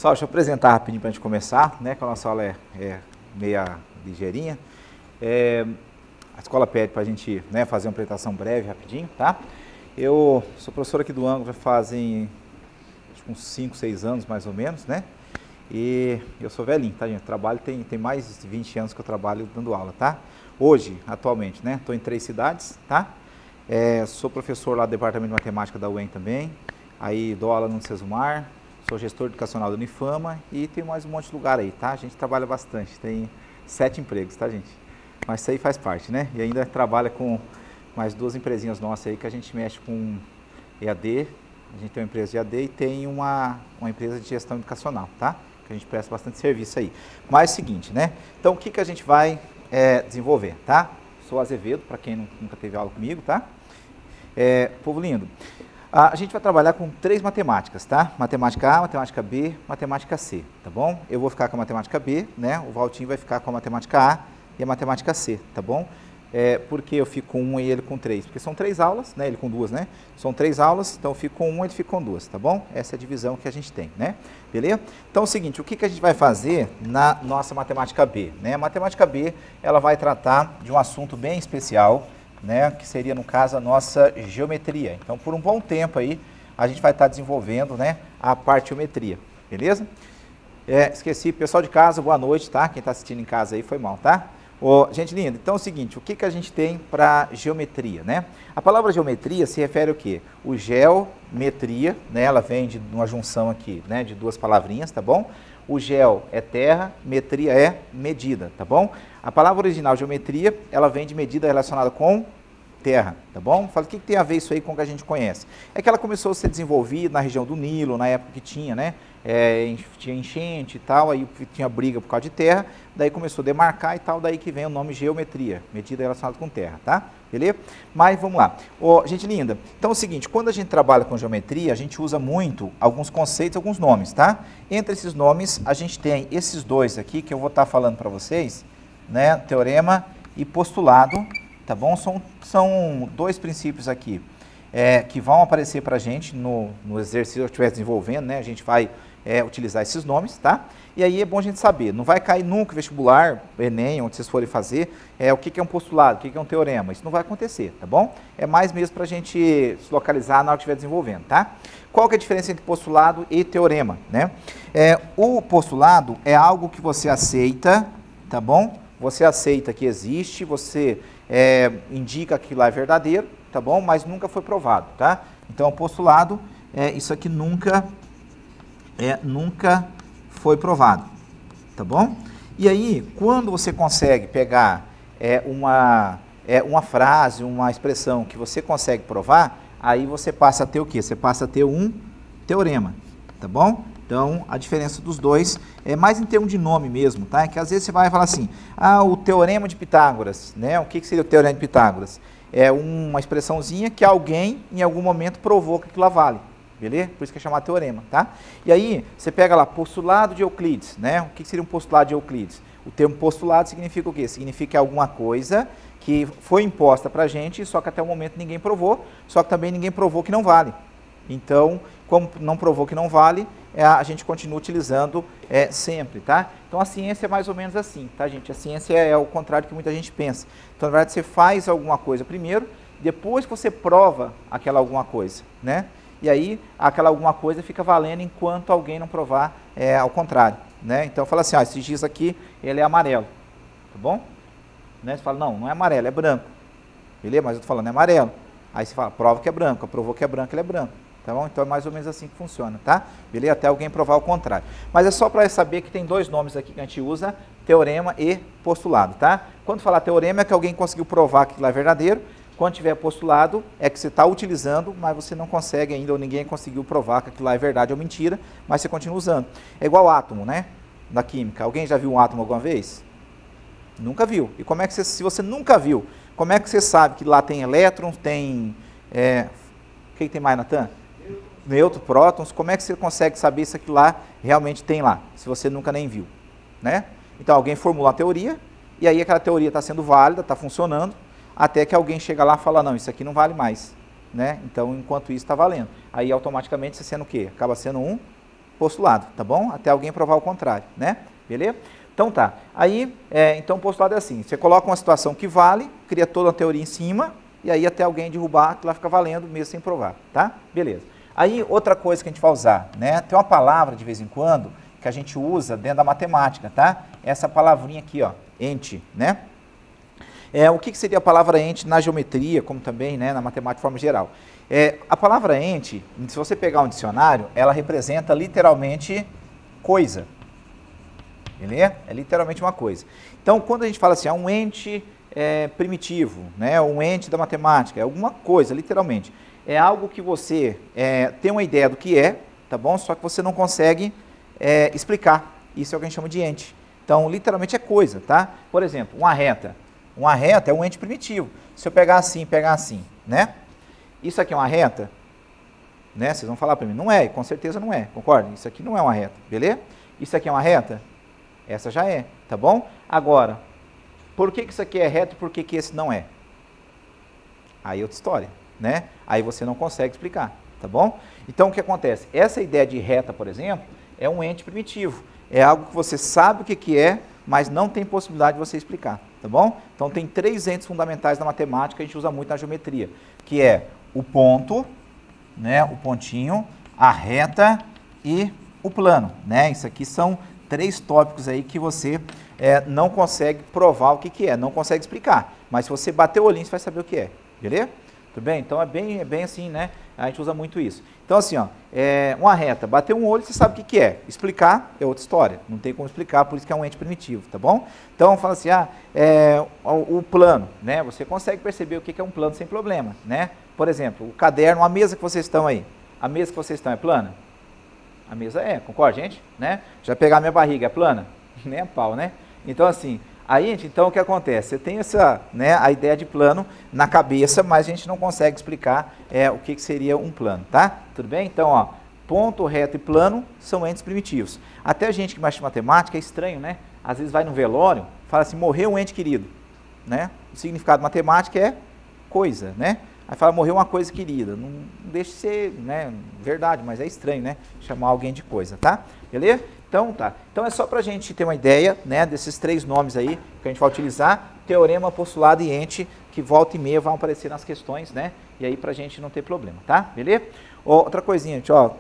Pessoal, deixa eu apresentar rapidinho para a gente começar, né? Que a nossa aula é meia ligeirinha. A escola pede para a gente, né, fazer uma apresentação breve, rapidinho, tá? Eu sou professor aqui do ângulo já fazem acho, uns 5, 6 anos mais ou menos, né? E eu sou velhinho, tá, gente? Trabalho, tem mais de 20 anos que eu trabalho dando aula, tá? Hoje, atualmente, né? Estou em 3 cidades, tá? Sou professor lá do Departamento de Matemática da UEM também. Aí dou aula no Sesumar, sou gestor educacional da Unifama e tem mais um monte de lugar aí, tá? A gente trabalha bastante, tem 7 empregos, tá, gente? Mas isso aí faz parte, né? E ainda trabalha com mais 2 empresinhas nossas aí que a gente mexe com EAD. A gente tem uma empresa de EAD e tem uma empresa de gestão educacional, tá? Que a gente presta bastante serviço aí. Mas é o seguinte, né? Então, o que a gente vai desenvolver, tá? Sou Azevedo, para quem nunca teve aula comigo, tá? Povo lindo. A gente vai trabalhar com 3 matemáticas, tá? Matemática A, matemática B, matemática C, tá bom? Eu vou ficar com a matemática B, né? O Valtinho vai ficar com a matemática A e a matemática C, tá bom? Porque eu fico com 1 e ele com 3? Porque são 3 aulas, né? Ele com 2, né? São 3 aulas, então eu fico com 1 e ele fica com 2, tá bom? Essa é a divisão que a gente tem, né? Beleza? Então é o seguinte, o que a gente vai fazer na nossa matemática B, né? A matemática B, ela vai tratar de um assunto bem especial, né, que seria, no caso, a nossa geometria. Então, por um bom tempo aí, a gente vai estar desenvolvendo, né, a parte geometria, beleza? Esqueci, pessoal de casa, boa noite, tá? Quem está assistindo em casa aí foi mal, tá? Gente linda, então é o seguinte, o que a gente tem para geometria, né? A palavra geometria se refere ao quê? O geometria, né, ela vem de uma junção aqui, né, de 2 palavrinhas, tá bom? O geo é terra, metria é medida, tá bom? A palavra original geometria, ela vem de medida relacionada com terra, tá bom? Fala, o que tem a ver isso aí com o que a gente conhece? É que ela começou a ser desenvolvida na região do Nilo, na época que tinha, né? Tinha enchente e tal, aí tinha briga por causa de terra, daí começou a demarcar e tal, daí que vem o nome geometria, medida relacionada com terra, tá? Beleza? Mas vamos lá. Gente linda, então é o seguinte, quando a gente trabalha com geometria, a gente usa muito alguns conceitos, alguns nomes, tá? Entre esses nomes, a gente tem esses 2 aqui, que eu vou estar falando para vocês, né? Teorema e postulado, tá bom? São 2 princípios aqui que vão aparecer para a gente no exercício que eu estiver desenvolvendo, né? A gente vai utilizar esses nomes, tá? E aí é bom a gente saber, não vai cair nunca vestibular, Enem, onde vocês forem fazer, o que é um postulado, o que é um teorema, isso não vai acontecer, tá bom? É mais mesmo para a gente se localizar na hora que estiver desenvolvendo, tá? Qual que é a diferença entre postulado e teorema, né? O postulado é algo que você aceita, tá bom? Você aceita que existe, você indica que lá é verdadeiro, tá bom? Mas nunca foi provado, tá? Então, o postulado, isso aqui nunca foi provado, tá bom? E aí, quando você consegue pegar uma frase, uma expressão que você consegue provar, aí você passa a ter o quê? Você passa a ter um teorema, tá bom? Então, a diferença dos 2 é mais em termos de nome mesmo, tá? É que às vezes você vai falar assim, o teorema de Pitágoras, né? O que seria o teorema de Pitágoras? É uma expressãozinha que alguém, em algum momento, provou que aquilo lá vale, beleza? Por isso que é chamado teorema, tá? E aí, você pega lá, postulado de Euclides, né? O que seria um postulado de Euclides? O termo postulado significa o quê? Significa que é alguma coisa que foi imposta pra gente, só que até o momento ninguém provou, só que também ninguém provou que não vale. Então, como não provou que não vale, a gente continua utilizando sempre, tá? Então, a ciência é mais ou menos assim, tá, gente? A ciência é o contrário do que muita gente pensa. Então, na verdade, você faz alguma coisa primeiro, depois que você prova aquela alguma coisa, né? E aí, aquela alguma coisa fica valendo enquanto alguém não provar ao contrário, né? Então, fala assim, esse giz aqui, ele é amarelo, tá bom? Né? Você fala, não é amarelo, é branco. Beleza? Mas eu tô falando, é amarelo. Aí você fala, prova que é branco, provou que é branco, ele é branco. Tá bom? Então é mais ou menos assim que funciona, tá? Beleza? Até alguém provar o contrário. Mas é só para saber que tem 2 nomes aqui que a gente usa, teorema e postulado, tá? Quando falar teorema é que alguém conseguiu provar que aquilo é verdadeiro, quando tiver postulado é que você está utilizando, mas você não consegue ainda, ou ninguém conseguiu provar que aquilo lá é verdade ou mentira, mas você continua usando. É igual átomo, né? Na química. Alguém já viu um átomo alguma vez? Nunca viu. E como é que você, se você nunca viu, como é que você sabe que lá tem elétrons, tem... o que tem mais, Natan? Nêutrons, prótons, como é que você consegue saber se aquilo lá realmente tem lá, se você nunca nem viu, né? Então, alguém formula a teoria, e aí aquela teoria está sendo válida, está funcionando, até que alguém chega lá e fala, não, isso aqui não vale mais, né? Então, enquanto isso está valendo. Aí, automaticamente, você sendo o quê? Acaba sendo um postulado, tá bom? Até alguém provar o contrário, né? Beleza? Então tá. Aí, então o postulado é assim, você coloca uma situação que vale, cria toda a teoria em cima, e aí até alguém derrubar, que lá fica valendo mesmo sem provar, tá? Beleza. Aí, outra coisa que a gente vai usar, né? Tem uma palavra, de vez em quando, que a gente usa dentro da matemática, tá? Essa palavrinha aqui, ó, ente, né? O que seria a palavra ente na geometria, como também, né, na matemática de forma geral? A palavra ente, se você pegar um dicionário, ela representa literalmente coisa. Beleza? É literalmente uma coisa. Então, quando a gente fala assim, um ente primitivo, né, um ente da matemática, é alguma coisa, literalmente. É algo que você tem uma ideia do que é, tá bom? Só que você não consegue explicar. Isso é o que a gente chama de ente. Então, literalmente é coisa, tá? Por exemplo, uma reta. Uma reta é um ente primitivo. Se eu pegar assim, né? Isso aqui é uma reta? Né? Vocês vão falar para mim, não é, com certeza não é, concorda? Isso aqui não é uma reta, beleza? Isso aqui é uma reta? Essa já é, tá bom? Agora, por que isso aqui é reto e por que esse não é? Aí é outra história, né? Aí você não consegue explicar, tá bom? Então, o que acontece? Essa ideia de reta, por exemplo, é um ente primitivo. É algo que você sabe o que é, mas não tem possibilidade de você explicar, tá bom? Então, tem 3 entes fundamentais da matemática que a gente usa muito na geometria, que é o ponto, né, o pontinho, a reta e o plano, né? Isso aqui são 3 tópicos aí que você não consegue provar o que é, não consegue explicar. Mas se você bater o olhinho, você vai saber o que é, beleza? Tudo bem? Então é bem assim, né? A gente usa muito isso. Então assim, ó, uma reta, bater um olho, você sabe o que é. Explicar é outra história, não tem como explicar, por isso que é um ente primitivo, tá bom? Então fala assim, o plano, né? Você consegue perceber o que é um plano sem problema, né? Por exemplo, o caderno, a mesa que vocês estão aí, a mesa que vocês estão é plana? A mesa concorda, gente? Né? Já pegar minha barriga, é plana? Nem a pau, né? Então, assim, aí, gente, então o que acontece? Você tem essa, né, a ideia de plano na cabeça, mas a gente não consegue explicar o que seria um plano, tá? Tudo bem? Então, ó, ponto, reto e plano são entes primitivos. Até a gente que mexe em matemática é estranho, né? Às vezes vai no velório, fala assim, morreu um ente querido, né? O significado matemático é coisa, né? Aí fala, morreu uma coisa querida. Não deixa de ser, né, verdade, mas é estranho, né? Chamar alguém de coisa, tá? Beleza? Então, tá. Então é só pra gente ter uma ideia, né, desses 3 nomes aí que a gente vai utilizar. Teorema, postulado e ente, que volta e meia vão aparecer nas questões, né? E aí pra gente não ter problema, tá? Beleza? Outra coisinha, gente, ó,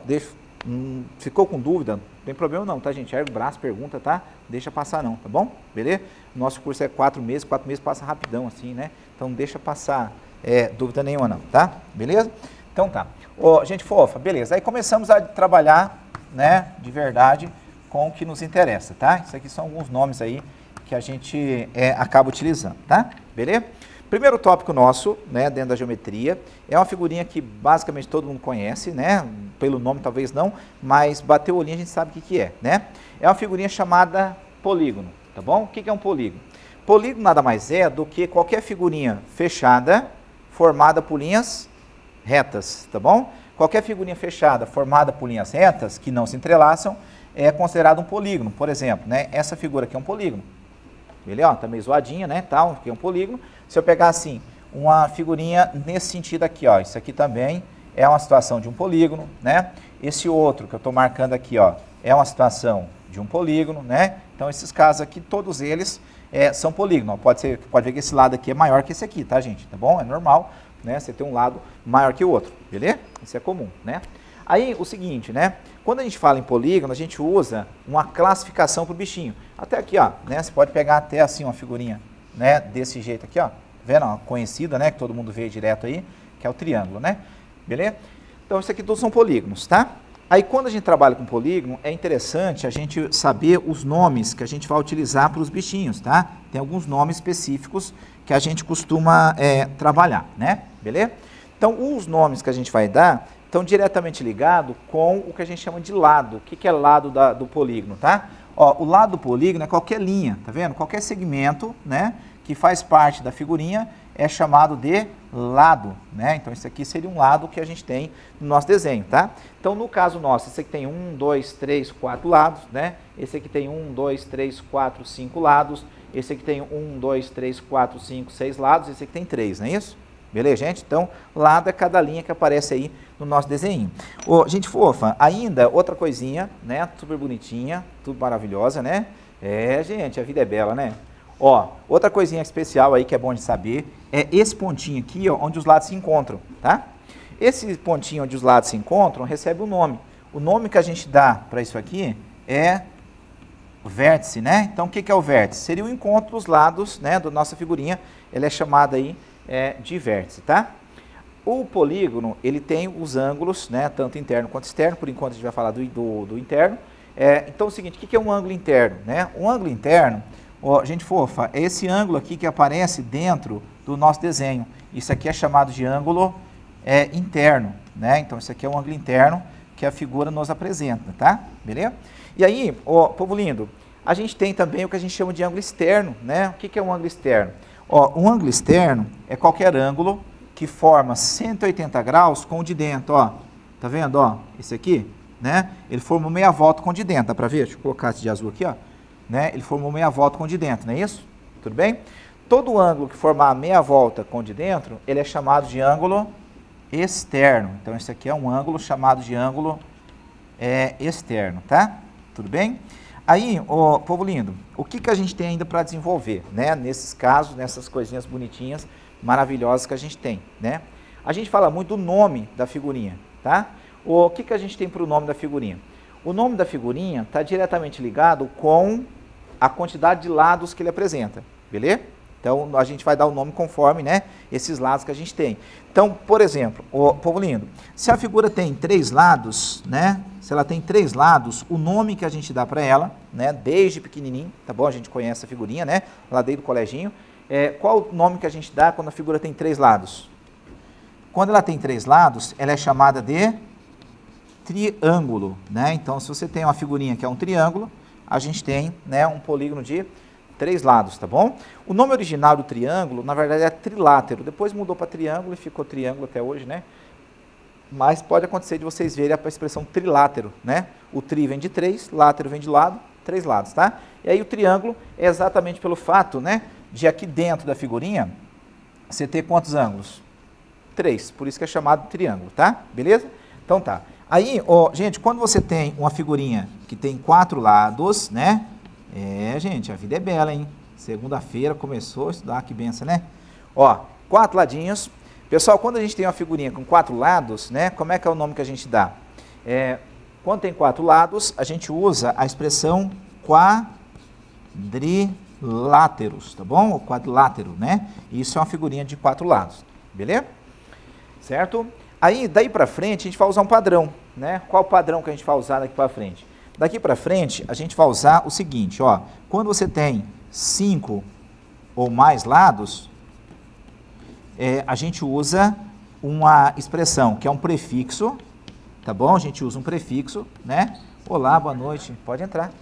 ficou com dúvida? Não tem problema não, tá, gente? Ergue o braço, pergunta, tá? Deixa passar não, tá bom? Beleza? Nosso curso é 4 meses passa rapidão assim, né? Então deixa passar dúvida nenhuma não, tá? Beleza? Então tá. Gente fofa, beleza. Aí começamos a trabalhar, né, de verdade, com o que nos interessa, tá? Isso aqui são alguns nomes aí que a gente acaba utilizando, tá? Beleza? Primeiro tópico nosso, né, dentro da geometria, é uma figurinha que basicamente todo mundo conhece, né? Pelo nome talvez não, mas bateu o olhinho a gente sabe o que é, né? É uma figurinha chamada polígono, tá bom? O que é um polígono? Polígono nada mais é do que qualquer figurinha fechada formada por linhas retas, tá bom? Qualquer figurinha fechada formada por linhas retas que não se entrelaçam é considerado um polígono. Por exemplo, né, essa figura aqui é um polígono. Beleza? Ó, tá meio zoadinha, né? Tal, aqui é um polígono. Se eu pegar assim, uma figurinha nesse sentido aqui, ó, isso aqui também é uma situação de um polígono, né? Esse outro que eu estou marcando aqui, ó, é uma situação de um polígono, né? Então esses casos aqui, todos eles são polígonos. Pode ver que esse lado aqui é maior que esse aqui, tá, gente? Tá bom? É normal, né? Você ter um lado maior que o outro, beleza? Isso é comum, né? Aí, o seguinte, né? Quando a gente fala em polígono, a gente usa uma classificação para o bichinho. Até aqui, ó, né? Você pode pegar até assim uma figurinha, né? Desse jeito aqui, ó. Tá vendo? Uma conhecida, né? Que todo mundo vê direto aí, que é o triângulo, né? Beleza? Então, isso aqui todos são polígonos, tá? Aí, quando a gente trabalha com polígono, é interessante a gente saber os nomes que a gente vai utilizar para os bichinhos, tá? Tem alguns nomes específicos que a gente costuma trabalhar, né? Beleza? Então, os nomes que a gente vai dar estão diretamente ligados com o que a gente chama de lado. O que é lado do polígono, tá? Ó, o lado do polígono é qualquer linha, tá vendo? Qualquer segmento, né, que faz parte da figurinha é chamado de lado, né? Então, isso aqui seria um lado que a gente tem no nosso desenho, tá? Então, no caso nosso, esse aqui tem 1, 2, 3, 4 lados, né? Esse aqui tem 1, 2, 3, 4, 5 lados. Esse aqui tem 1, 2, 3, 4, 5, 6 lados. Esse aqui tem 3, não é isso? Beleza, gente? Então, lado é cada linha que aparece aí no nosso desenho. Ô, gente fofa, ainda outra coisinha, né? Super bonitinha, tudo maravilhosa, né? É, gente, a vida é bela, né? Ó, outra coisinha especial aí que é bom de saber é esse pontinho aqui, ó, onde os lados se encontram, tá? Esse pontinho onde os lados se encontram recebe um nome. O nome que a gente dá para isso aqui é vértice, né? Então, o que é o vértice? Seria o encontro dos lados, né, da nossa figurinha. Ele é chamado aí de vértice, tá? O polígono, ele tem os ângulos, né, tanto interno quanto externo. Por enquanto, a gente vai falar do interno. Então, é o seguinte, o que é um ângulo interno, né? Um ângulo interno, ó, gente fofa, é esse ângulo aqui que aparece dentro do nosso desenho. Isso aqui é chamado de ângulo interno, né? Então, isso aqui é um ângulo interno que a figura nos apresenta, tá? Beleza? E aí, ó, povo lindo, a gente tem também o que a gente chama de ângulo externo, né? O que é um ângulo externo? Ó, um ângulo externo é qualquer ângulo que forma 180 graus com o de dentro, ó. Tá vendo, ó? Esse aqui, né? Ele formou meia volta com o de dentro, dá pra ver? Deixa eu colocar esse de azul aqui, ó. Né? Ele formou meia volta com o de dentro, não é isso? Tudo bem? Todo ângulo que formar meia volta com o de dentro, ele é chamado de ângulo externo. Então, esse aqui é um ângulo chamado de ângulo externo, tá? Tudo bem? Aí, ó, povo lindo, o que a gente tem ainda para desenvolver, né? Nesses casos, nessas coisinhas bonitinhas, maravilhosas que a gente tem, né? A gente fala muito do nome da figurinha, tá? O que a gente tem para o nome da figurinha? O nome da figurinha está diretamente ligado com a quantidade de lados que ele apresenta, beleza? Então, a gente vai dar o nome conforme, né, esses lados que a gente tem. Então, por exemplo, o povo lindo, se a figura tem 3 lados, né, se ela tem 3 lados, o nome que a gente dá para ela, né, desde pequenininho, tá bom? A gente conhece a figurinha, né, lá desde o coleginho. Qual o nome que a gente dá quando a figura tem 3 lados? Quando ela tem 3 lados, ela é chamada de triângulo, né? Então, se você tem uma figurinha que é um triângulo, a gente tem, né, um polígono de 3 lados, tá bom? O nome original do triângulo, na verdade, é trilátero. Depois mudou para triângulo e ficou triângulo até hoje, né? Mas pode acontecer de vocês verem a expressão trilátero, né? O tri vem de 3, látero vem de lado, 3 lados, tá? E aí o triângulo é exatamente pelo fato, né, de aqui dentro da figurinha você ter quantos ângulos? 3, por isso que é chamado triângulo, tá? Beleza? Então tá. Aí, ó, gente, quando você tem uma figurinha que tem 4 lados, né? Gente, a vida é bela, hein? Segunda-feira começou a estudar, que benção, né? Ó, 4 ladinhos. Pessoal, quando a gente tem uma figurinha com 4 lados, né? Como é que é o nome que a gente dá? Quando tem 4 lados, a gente usa a expressão quadriláteros, tá bom? O quadrilátero, né? Isso é uma figurinha de 4 lados, beleza? Certo? Aí, daí pra frente, a gente vai usar um padrão, né? Qual o padrão que a gente vai usar daqui pra frente? Daqui para frente, a gente vai usar o seguinte, ó, quando você tem 5 ou mais lados, a gente usa uma expressão que é um prefixo, tá bom? A gente usa um prefixo, né? Olá, boa noite, pode entrar.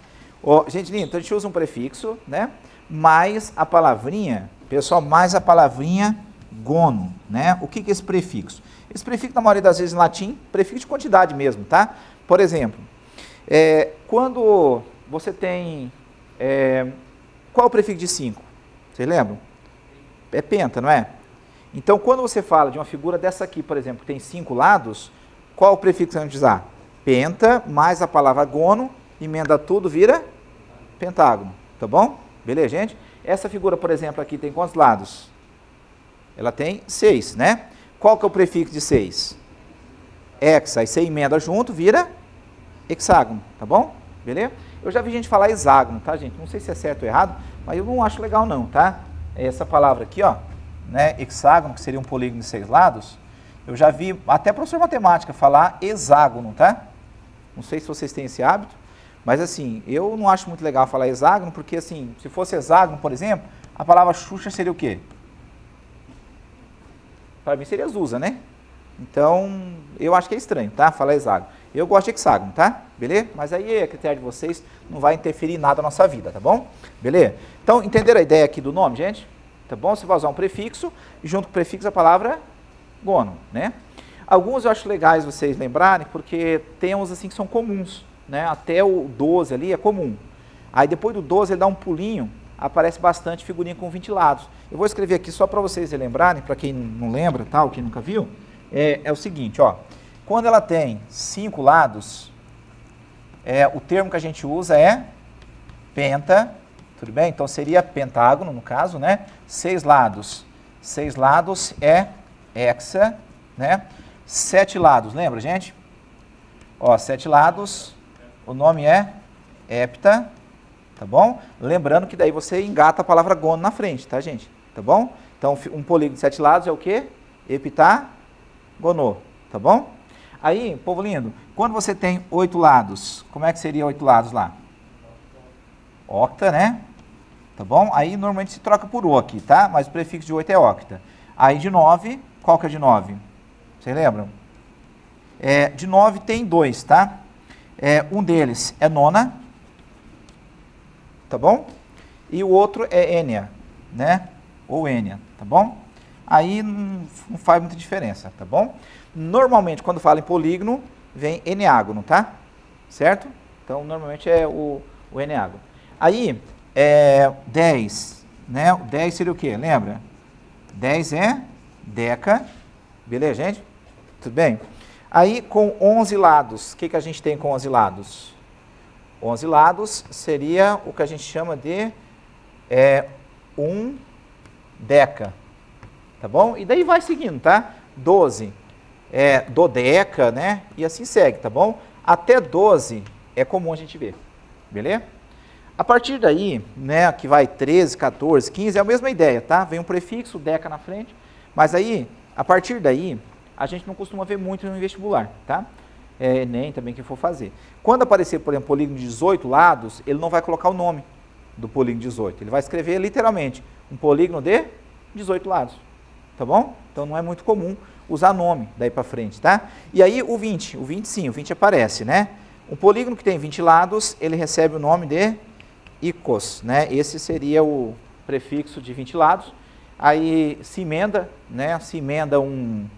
Ó, gente linda, então a gente usa um prefixo, né? Mais a palavrinha, pessoal, mais a palavrinha gono, né? O que é esse prefixo? Esse prefixo, na maioria das vezes em latim, prefixo de quantidade mesmo, tá? Por exemplo, quando você tem... qual é o prefixo de 5? Vocês lembram? É penta, não é? Então, quando você fala de uma figura dessa aqui, por exemplo, que tem 5 lados, qual o prefixo que a gente usar? Penta, mais a palavra gono, emenda tudo, vira pentágono, tá bom? Beleza, gente? Essa figura, por exemplo, aqui tem quantos lados? Ela tem 6, né? Qual que é o prefixo de 6? Hexa, aí você emenda junto, vira hexágono, tá bom? Beleza? Eu já vi gente falar hexágono, tá, gente? Não sei se é certo ou errado, mas eu não acho legal não, tá? Essa palavra aqui, ó, né, hexágono, que seria um polígono de 6 lados, eu já vi até professor de matemática falar hexágono, tá? Não sei se vocês têm esse hábito, mas assim, eu não acho muito legal falar hexágono, porque assim, se fosse hexágono, por exemplo, a palavra Xuxa seria o quê? Para mim seria Zusa, né? Então, eu acho que é estranho, tá? Falar hexágono. Eu gosto de hexágono, tá? Beleza? Mas aí é critério de vocês, não vai interferir em nada na nossa vida, tá bom? Beleza? Então, entenderam a ideia aqui do nome, gente? Tá bom? Você vai usar um prefixo e junto com o prefixo a palavra gono, né? Alguns eu acho legais vocês lembrarem, porque tem uns assim que são comuns, né? Até o 12 ali é comum. Aí depois do 12 ele dá um pulinho aparece bastante figurinha com 20 lados. Eu vou escrever aqui só para vocês relembrarem, para quem não lembra, tal, quem nunca viu, é o seguinte, ó, quando ela tem 5 lados, o termo que a gente usa é penta, tudo bem? Então seria pentágono, no caso, né? 6 lados é hexa, né? 7 lados, lembra, gente? Ó, 7 lados, o nome é hepta, tá bom? Lembrando que daí você engata a palavra gono na frente, tá, gente? Tá bom? Então, um polígono de 7 lados é o quê? Heptagono, tá bom? Aí, povo lindo, quando você tem 8 lados, como é que seria 8 lados lá? Octa, né? Tá bom? Aí, normalmente se troca por O aqui, tá? Mas o prefixo de 8 é octa. Aí, de 9, qual que é de 9? Vocês lembram? De 9 tem 2, tá? Um deles é nona, tá bom? E o outro é ênia, né? Ou ênia, tá bom? Aí não faz muita diferença, tá bom? Normalmente, quando fala em polígono, vem eneágono, tá? Certo? Então, normalmente é o eneágono. Aí, 10, né? 10 seria o quê? Lembra? 10 é deca, beleza, gente? Tudo bem? Aí, com 11 lados, o que a gente tem com 11 lados? 11 lados seria o que a gente chama de deca, tá bom? E daí vai seguindo, tá? 12 dodeca, né? E assim segue, tá bom? Até 12 é comum a gente ver, beleza? A partir daí, né, que vai 13, 14, 15, é a mesma ideia, tá? Vem um prefixo, deca na frente, mas aí, a partir daí, a gente não costuma ver muito no vestibular, tá? Nem também quem for fazer. Quando aparecer, por exemplo, polígono de 18 lados, ele não vai colocar o nome do polígono 18. Ele vai escrever literalmente um polígono de 18 lados, tá bom? Então não é muito comum usar nome daí para frente, tá? E aí o 20 sim, o 20 aparece, né? Um polígono que tem 20 lados, ele recebe o nome de icos, né? Esse seria o prefixo de 20 lados. Aí se emenda, né? Se emenda um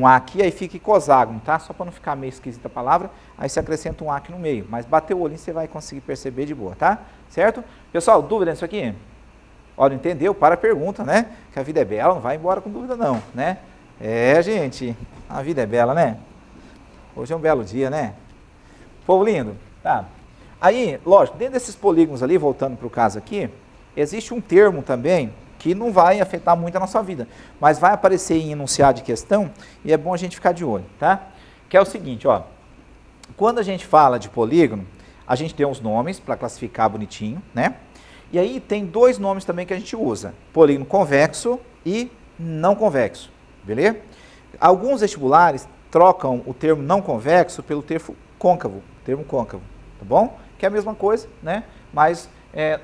A aqui, aí fica icoságono, tá? Só para não ficar meio esquisita a palavra, aí você acrescenta um A aqui no meio. Mas bateu o olhinho, você vai conseguir perceber de boa, tá? Certo? Pessoal, dúvida nisso aqui? Olha, entendeu? Para a pergunta, né? Que a vida é bela, não vai embora com dúvida não, né? Gente, a vida é bela, né? Hoje é um belo dia, né? Povo lindo, tá? Aí, lógico, dentro desses polígonos ali, voltando para o caso aqui, existe um termo também que não vai afetar muito a nossa vida, mas vai aparecer em enunciado de questão e é bom a gente ficar de olho, tá? Que é o seguinte, ó, quando a gente fala de polígono, a gente tem os nomes para classificar bonitinho, né? E aí tem 2 nomes também que a gente usa, polígono convexo e não convexo, beleza? Alguns vestibulares trocam o termo não convexo pelo termo côncavo, tá bom? Que é a mesma coisa, né? Mas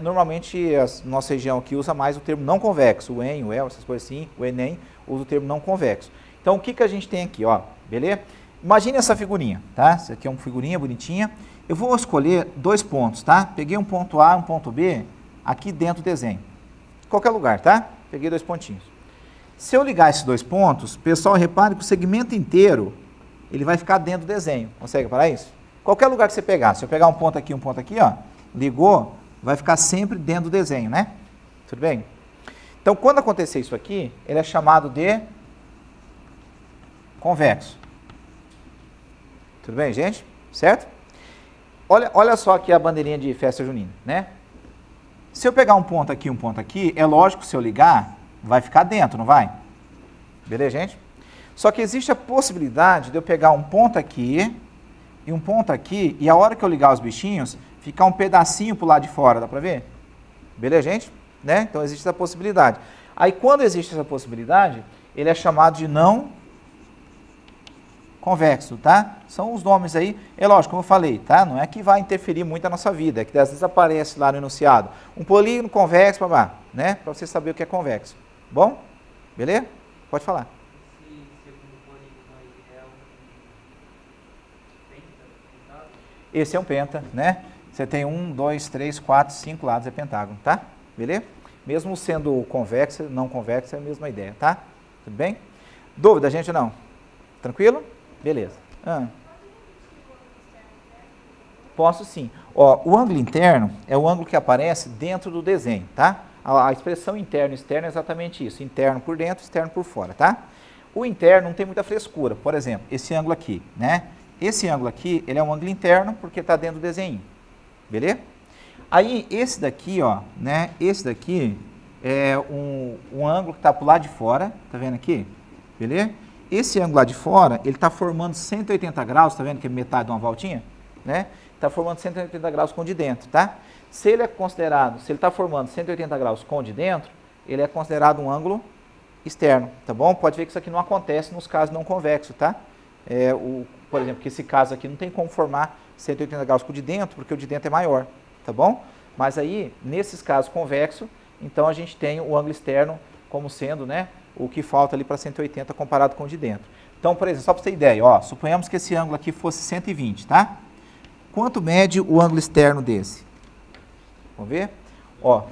normalmente a nossa região aqui usa mais o termo não convexo, o EN, o EL, essas coisas assim, o ENEM usa o termo não convexo. Então o que a gente tem aqui, ó, beleza? Imagine essa figurinha, tá? Essa aqui é uma figurinha bonitinha. Eu vou escolher 2 pontos, tá? Peguei um ponto A e um ponto B aqui dentro do desenho. Qualquer lugar, tá? Peguei 2 pontinhos. Se eu ligar esses 2 pontos, pessoal, repare que o segmento inteiro, ele vai ficar dentro do desenho. Consegue reparar isso? Qualquer lugar que você pegar, se eu pegar um ponto aqui, ó, ligou, vai ficar sempre dentro do desenho, né? Tudo bem? Então, quando acontecer isso aqui, ele é chamado de convexo. Tudo bem, gente? Certo? Olha só aqui a bandeirinha de festa junina, né? Se eu pegar um ponto aqui, é lógico, se eu ligar, vai ficar dentro, não vai? Beleza, gente? Só que existe a possibilidade de eu pegar um ponto aqui e um ponto aqui, e a hora que eu ligar os bichinhos, ficar um pedacinho pro lado de fora, dá pra ver? Beleza, gente? Né? Então existe essa possibilidade. Aí quando existe essa possibilidade, ele é chamado de não convexo, tá? São os nomes aí, é lógico, como eu falei, tá? Não é que vai interferir muito na nossa vida, é que às vezes aparece lá no enunciado, um polígono convexo, né? Para você saber o que é convexo. Bom? Beleza? Pode falar. Esse é um penta, né? Você tem 1, 2, 3, 4, 5 lados, é pentágono, tá? Beleza? Mesmo sendo convexo, não convexo, é a mesma ideia, tá? Tudo bem? Dúvida, gente, ou não? Tranquilo? Beleza. Posso sim. Ó, o ângulo interno é o ângulo que aparece dentro do desenho, tá? A expressão interno e externo é exatamente isso. Interno por dentro, externo por fora, tá? O interno não tem muita frescura. Por exemplo, esse ângulo aqui, né? Esse ângulo aqui, ele é um ângulo interno porque está dentro do desenho. Beleza? Aí, esse daqui, ó, né? Esse daqui é um ângulo que está para o lado de fora. Tá vendo aqui? Beleza? Esse ângulo lá de fora, ele está formando 180 graus. Tá vendo que é metade de uma voltinha? Né? Está formando 180 graus com o de dentro, tá? Se ele é considerado, se ele está formando 180 graus com o de dentro, ele é considerado um ângulo externo, tá bom? Pode ver que isso aqui não acontece nos casos não convexos, tá? Por exemplo, que esse caso aqui não tem como formar 180 graus com o de dentro, porque o de dentro é maior, tá bom? Mas aí, nesses casos convexos, então a gente tem o ângulo externo como sendo, né, o que falta ali para 180 comparado com o de dentro. Então, por exemplo, só para você ter ideia, ó, suponhamos que esse ângulo aqui fosse 120, tá? Quanto mede o ângulo externo desse? Vamos ver? Ó,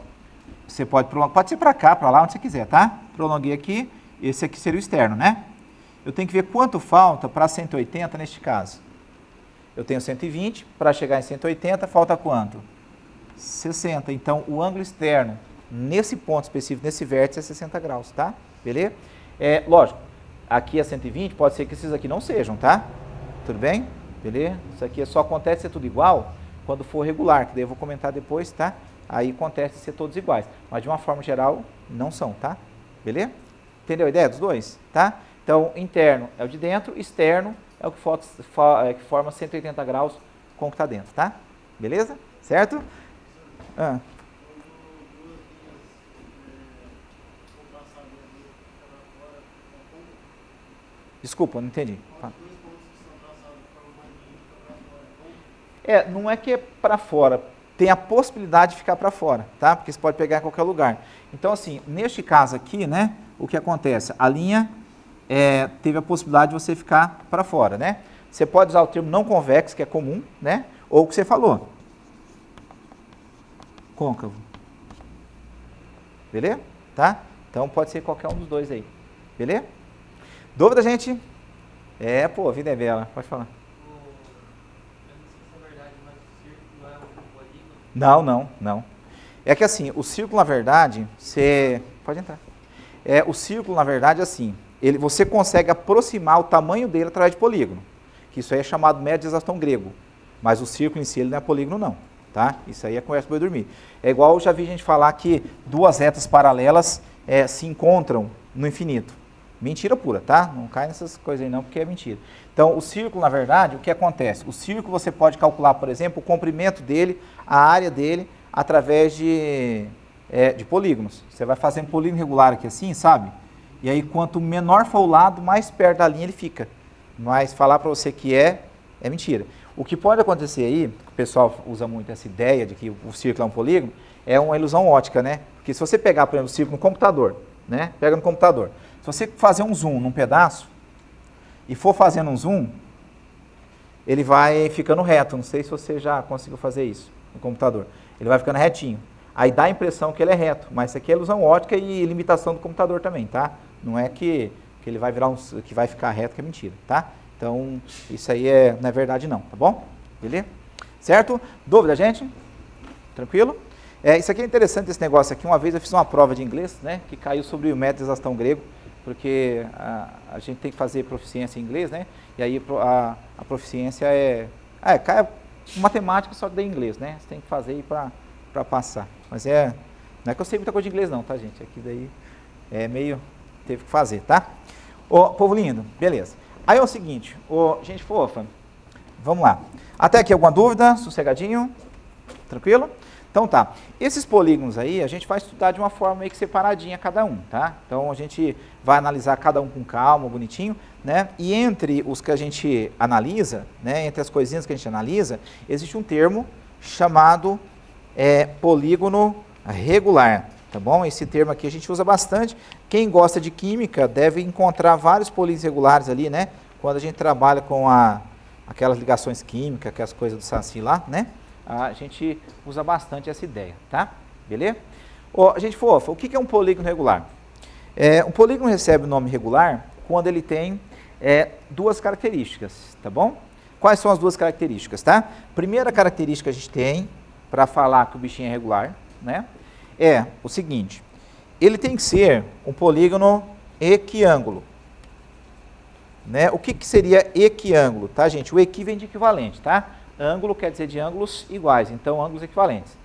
você pode prolongar, pode ser para cá, para lá, onde você quiser, tá? Prolonguei aqui, esse aqui seria o externo, né? Eu tenho que ver quanto falta para 180 neste caso. Eu tenho 120, para chegar em 180, falta quanto? 60. Então, o ângulo externo, nesse ponto específico, nesse vértice, é 60 graus, tá? Beleza? Lógico, aqui é 120, pode ser que esses aqui não sejam, tá? Tudo bem? Beleza? Isso aqui só acontece ser tudo igual quando for regular, que daí eu vou comentar depois, tá? Aí acontece ser todos iguais. Mas de uma forma geral, não são, tá? Beleza? Entendeu a ideia dos dois? Tá? Então, interno é o de dentro, externo é o que forma 180 graus com o que está dentro, tá? Beleza? Certo? Desculpa, não entendi. Não é que é para fora, tem a possibilidade de ficar para fora, tá? Porque você pode pegar em qualquer lugar. Então, assim, neste caso aqui, né, o que acontece? A linha teve a possibilidade de você ficar para fora, né? Você pode usar o termo não convexo, que é comum, né? Ou o que você falou. Côncavo. Beleza? Tá? Então, pode ser qualquer um dos dois aí. Beleza? Dúvida, gente? Pô, a vida é bela. Pode falar. Não. É que assim, o círculo, na verdade, você... Pode entrar. O círculo, na verdade, assim, você consegue aproximar o tamanho dele através de polígono. Que isso aí é chamado médio de exaustão grego. Mas o círculo em si, ele não é polígono, não. Tá? Isso aí é conversa para eu dormir. É igual eu já vi gente falar que duas retas paralelas se encontram no infinito. Mentira pura, tá? Não cai nessas coisas aí não, porque é mentira. Então, o círculo, na verdade, o que acontece? O círculo você pode calcular, por exemplo, o comprimento dele, a área dele, através de polígonos. Você vai fazendo polígono regular aqui assim, sabe? E aí, quanto menor for o lado, mais perto da linha ele fica. Mas falar para você que é mentira. O que pode acontecer aí, o pessoal usa muito essa ideia de que o círculo é um polígono, é uma ilusão ótica, né? Porque se você pegar, por exemplo, o círculo no computador, né? Pega no computador. Se você fazer um zoom num pedaço e for fazendo um zoom, ele vai ficando reto. Não sei se você já conseguiu fazer isso no computador. Ele vai ficando retinho. Aí dá a impressão que ele é reto, mas isso aqui é ilusão ótica e limitação do computador também, tá? Não é que ele vai virar que vai ficar reto, que é mentira, tá? Então, isso aí não é verdade não, tá bom? Beleza? Certo? Dúvida, gente? Tranquilo? Isso aqui é interessante, esse negócio aqui. Uma vez eu fiz uma prova de inglês, né? Que caiu sobre o método de exaustão grego, porque a gente tem que fazer proficiência em inglês, né? E aí a proficiência cai matemática, só que da inglês, né? Você tem que fazer aí para passar. Mas não é que eu sei muita coisa de inglês não, tá, gente? Aqui daí teve que fazer, tá? Ô, povo lindo, beleza. Aí é o seguinte, gente fofa, vamos lá. Até aqui alguma dúvida? Sossegadinho? Tranquilo? Então tá. Esses polígonos aí, a gente vai estudar de uma forma meio que separadinha cada um, tá? Então a gente vai analisar cada um com calma, bonitinho, né? E entre os que a gente analisa, né? Entre as coisinhas que a gente analisa, existe um termo chamado polígono regular, tá bom? Esse termo aqui a gente usa bastante. Quem gosta de química deve encontrar vários polígonos regulares ali, né? Quando a gente trabalha com aquelas ligações químicas, aquelas coisas do Saci lá, né? A gente usa bastante essa ideia, tá? Beleza? Gente fofa, o que é um polígono regular? Um polígono recebe o nome regular quando ele tem duas características, tá bom? quais são as duas características, tá? Primeira característica que a gente tem para falar que o bichinho é regular, né? É o seguinte, ele tem que ser um polígono equiângulo. Né? O que, que seria equiângulo, tá, gente? O equi vem de equivalente, tá? Ângulo quer dizer de ângulos iguais, então ângulos equivalentes.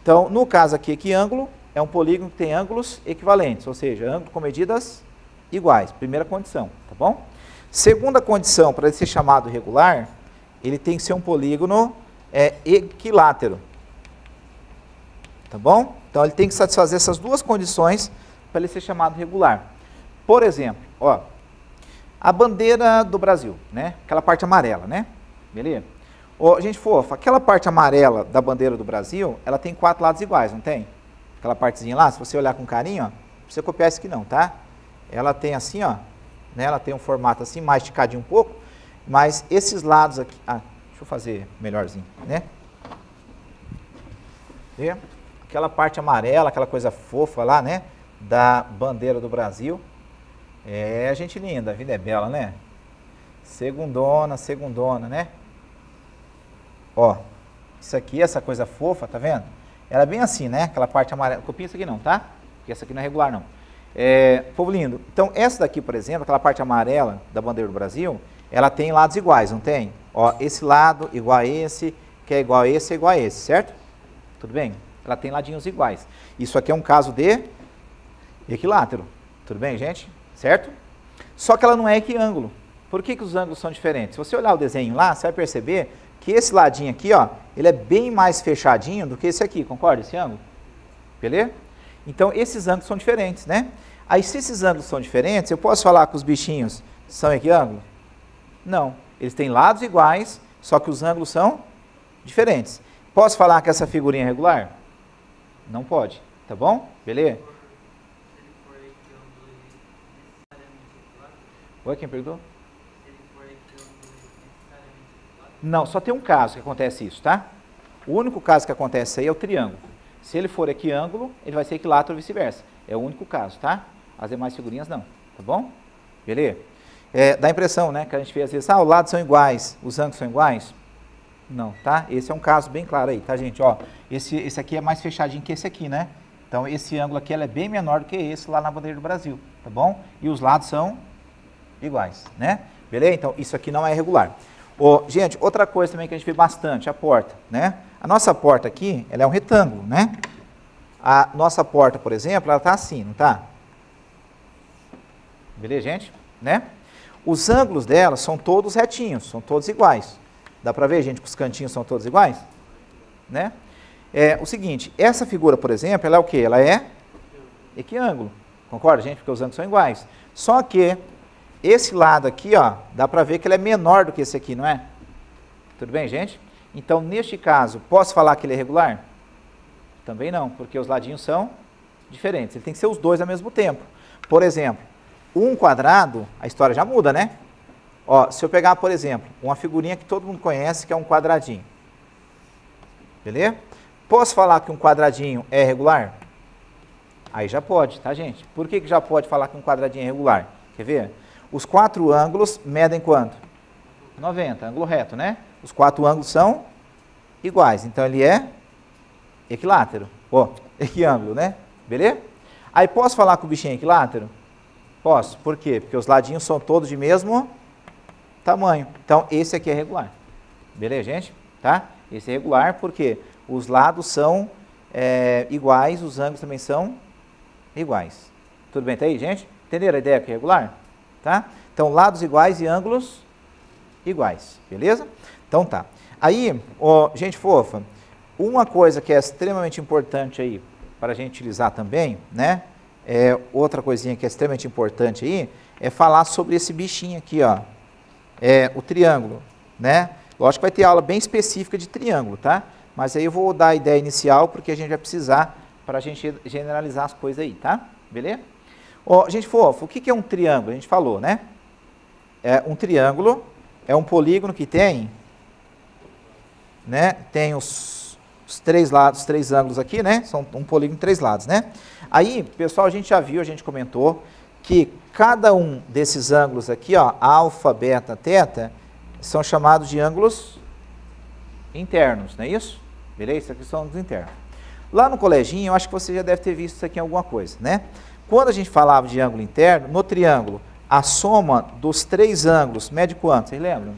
Então, no caso aqui, equiângulo é um polígono que tem ângulos equivalentes, ou seja, ângulo com medidas iguais. Primeira condição, tá bom? Segunda condição, para ele ser chamado regular, ele tem que ser um polígono equilátero. Tá bom? Então, ele tem que satisfazer essas duas condições para ele ser chamado regular. Por exemplo, ó, a bandeira do Brasil, né? Aquela parte amarela, né? Beleza? Ó, gente fofa, aquela parte amarela da bandeira do Brasil, ela tem 4 lados iguais, não tem? Aquela partezinha lá, se você olhar com carinho, ó, não precisa copiar isso aqui não, tá? Ela tem assim, ó, né? Ela tem um formato assim, mais esticadinho um pouco, mas esses lados aqui, deixa eu fazer melhorzinho, né? Vê? Aquela parte amarela, aquela coisa fofa lá, né? Da bandeira do Brasil. É, gente linda, a vida é bela, né? Segundona, segundona, né? Ó, isso aqui, essa coisa fofa, tá vendo? Ela é bem assim, né? Aquela parte amarela. Copia isso aqui não, tá? Porque essa aqui não é regular, não. Povo lindo. Então, essa daqui, por exemplo, aquela parte amarela da bandeira do Brasil, ela tem lados iguais, não tem? Ó, esse lado igual a esse, que é igual a esse, é igual a esse, certo? Tudo bem? Ela tem ladinhos iguais. Isso aqui é um caso de equilátero. Tudo bem, gente? Certo? Só que ela não é equiângulo. Por que, que os ângulos são diferentes? Se você olhar o desenho lá, você vai perceber que esse ladinho aqui, ó, ele é bem mais fechadinho do que esse aqui, concorda? Esse ângulo? Beleza? Então, esses ângulos são diferentes, né? Aí, se esses ângulos são diferentes, eu posso falar que os bichinhos são equiângulos? Não. Eles têm lados iguais, só que os ângulos são diferentes. Posso falar que essa figurinha é regular? Não pode, tá bom? Beleza? Oi, quem perguntou? Não, só tem um caso que acontece isso, tá? O único caso que acontece aí é o triângulo. Se ele for equiângulo, ele vai ser equilátero ou vice-versa. É o único caso, tá? As demais figurinhas não, tá bom? Beleza? Dá a impressão, né, que a gente vê às vezes, os lados são iguais, os ângulos são iguais. Não, tá? Esse é um caso bem claro aí, tá, gente? Ó, esse aqui é mais fechadinho que esse aqui, né? Então, esse ângulo aqui, ele é bem menor do que esse lá na bandeira do Brasil, tá bom? E os lados são iguais, né? Beleza? Então, isso aqui não é regular. Gente, outra coisa também que a gente vê bastante, a porta, né? A nossa porta aqui, ela é um retângulo, né? A nossa porta, por exemplo, ela tá assim, não tá? Beleza, gente? Né? Os ângulos dela são todos retinhos, são todos iguais. Dá pra ver, gente, que os cantinhos são todos iguais? Né? O seguinte, essa figura, por exemplo, ela é o quê? Ela é equiângulo. Concorda, gente? Porque os ângulos são iguais. Só que esse lado aqui, ó, dá pra ver que ele é menor do que esse aqui, não é? Tudo bem, gente? Então, neste caso, posso falar que ele é regular? Também não, porque os ladinhos são diferentes. Ele tem que ser os dois ao mesmo tempo. Por exemplo, um quadrado, a história já muda, né? Ó, se eu pegar, por exemplo, uma figurinha que todo mundo conhece, que é um quadradinho. Beleza? Posso falar que um quadradinho é regular? Aí já pode, tá, gente? Por que já pode falar que um quadradinho é regular? Quer ver? Os 4 ângulos medem quanto? 90, ângulo reto, né? Os 4 ângulos são iguais, então ele é equilátero. Equiângulo, né? Beleza? Aí posso falar que o bichinho é equilátero? Posso. Por quê? Porque os ladinhos são todos de mesmo tamanho. Então, esse aqui é regular. Beleza, gente? Tá? Esse é regular porque os lados são iguais, os ângulos também são iguais. Tudo bem, tá aí, gente? Entenderam a ideia que é regular? Tá? Então, lados iguais e ângulos iguais. Beleza? Então, tá. Aí, gente fofa, uma coisa que é extremamente importante aí para a gente utilizar também, né? Outra coisinha que é extremamente importante aí é falar sobre esse bichinho aqui, ó. O triângulo, né? Lógico que vai ter aula bem específica de triângulo, tá? Mas aí eu vou dar a ideia inicial porque a gente vai precisar para a gente generalizar as coisas aí, tá? Beleza? Gente fofa, o que é um triângulo? A gente falou, né? Um triângulo é um polígono que tem, né? Tem os 3 lados, 3 ângulos aqui, né? São um polígono de 3 lados, né? Aí, pessoal, a gente já viu, a gente comentou que cada um desses ângulos aqui, ó, alfa, beta, teta, são chamados de ângulos internos, não é isso? Beleza? Isso aqui são ângulos internos. Lá no coleginho, eu acho que você já deve ter visto isso aqui em alguma coisa, né? Quando a gente falava de ângulo interno, no triângulo, a soma dos três ângulos mede quanto? Vocês lembram?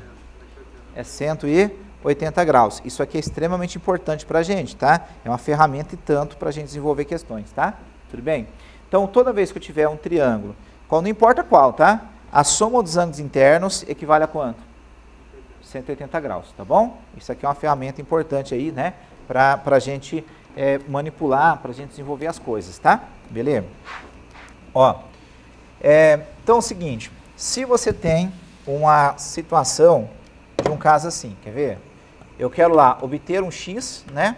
É 180 graus. Isso aqui é extremamente importante para a gente, tá? É uma ferramenta e tanto para a gente desenvolver questões, tá? Tudo bem? Então, toda vez que eu tiver um triângulo, não importa qual, tá? A soma dos ângulos internos equivale a quanto? 180 graus, tá bom? Isso aqui é uma ferramenta importante aí, né? Para a gente manipular, para a gente desenvolver as coisas, tá? Beleza? Ó, então é o seguinte, se você tem uma situação de um caso assim, quer ver? Eu quero lá obter um x, né?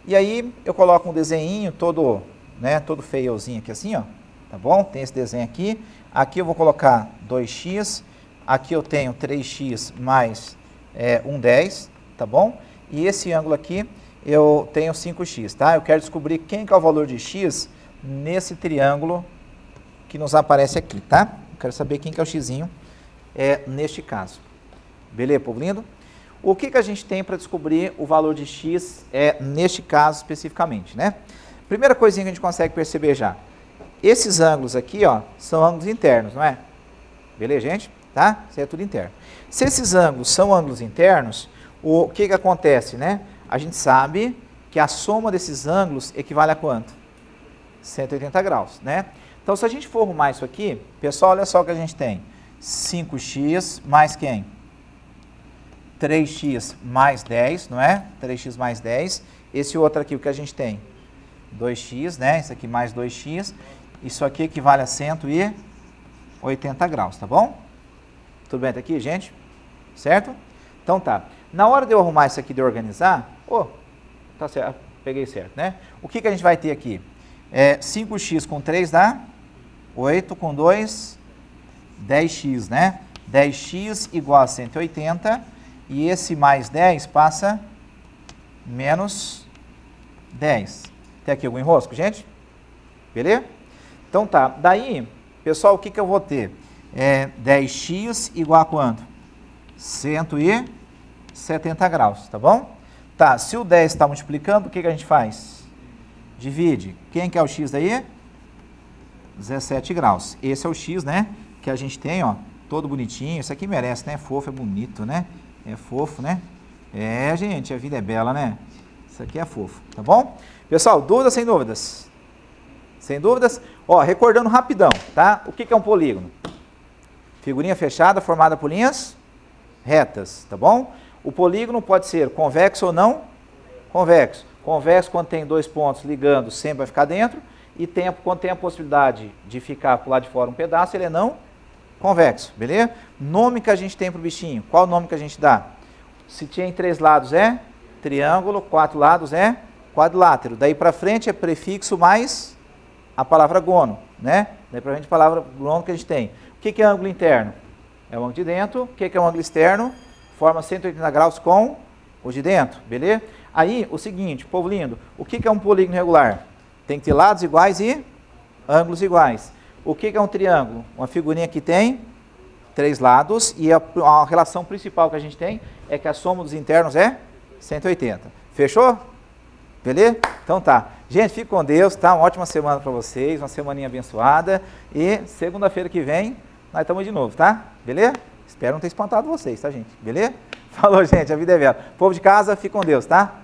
E aí eu coloco um desenho todo, né, todo feiozinho aqui assim, ó, tá bom? Tem esse desenho aqui. Aqui eu vou colocar 2x, aqui eu tenho 3x mais 10, tá bom? E esse ângulo aqui eu tenho 5x, tá? Eu quero descobrir quem que é o valor de x nesse triângulo que nos aparece aqui, tá? Eu quero saber quem que é o xzinho neste caso. Beleza, povo lindo? O que que a gente tem para descobrir o valor de x neste caso especificamente, né? Primeira coisinha que a gente consegue perceber já. Esses ângulos aqui, ó, são ângulos internos, não é? Beleza, gente? Tá? Isso é tudo interno. Se esses ângulos são ângulos internos, o que que acontece, né? A gente sabe que a soma desses ângulos equivale a quanto? 180 graus, né? Então, se a gente for arrumar isso aqui, pessoal, olha só o que a gente tem. 5x mais quem? 3x mais 10, não é? 3x mais 10. Esse outro aqui, o que a gente tem? 2x, né? Isso aqui mais 2x. Isso aqui equivale a 180 graus, tá bom? Tudo bem até aqui, gente? Certo? Então tá. Na hora de eu arrumar isso aqui, de organizar, tá certo, peguei certo, né? O que que a gente vai ter aqui? 5x com 3 dá 8, com 2, 10x, né? 10x igual a 180, e esse mais 10 passa menos 10. Tem aqui algum enrosco, gente? Beleza? Então tá. Daí, pessoal, o que que eu vou ter? 10x igual a quanto? 170 graus, tá bom? Tá, se o 10 está multiplicando, o que que a gente faz? Divide. Quem que é o x daí? 17 graus. Esse é o x, né? Que a gente tem, ó, todo bonitinho. Isso aqui merece, né? Fofo, é bonito, né? É fofo, né? Gente, a vida é bela, né? Isso aqui é fofo, tá bom? Pessoal, dúvidas sem dúvidas? Sem dúvidas? Ó, recordando rapidão, tá? O que que é um polígono? Figurinha fechada formada por linhas retas, tá bom? O polígono pode ser convexo ou não convexo. Convexo quando tem dois pontos ligando sempre vai ficar dentro, e quando tem a possibilidade de ficar por lá de fora um pedaço, ele é não convexo, beleza? Nome que a gente tem para o bichinho, qual o nome que a gente dá? Se tem 3 lados é triângulo, 4 lados é quadrilátero. Daí para frente é prefixo mais a palavra gono, né? Daí para frente a palavra gono que a gente tem. O que que é ângulo interno? É o ângulo de dentro. O que que é o ângulo externo? Forma 180 graus com o de dentro, beleza? Aí, o seguinte, povo lindo, o que que é um polígono regular? Tem que ter lados iguais e ângulos iguais. O que que é um triângulo? Uma figurinha que tem 3 lados, e a relação principal que a gente tem é que a soma dos internos é 180. Fechou? Beleza? Então tá. Gente, fique com Deus, tá? Uma ótima semana para vocês, uma semaninha abençoada. E segunda-feira que vem, nós estamos de novo, tá? Beleza? Espero não ter espantado vocês, tá, gente? Beleza? Falou, gente. A vida é bela. Povo de casa, fique com Deus, tá?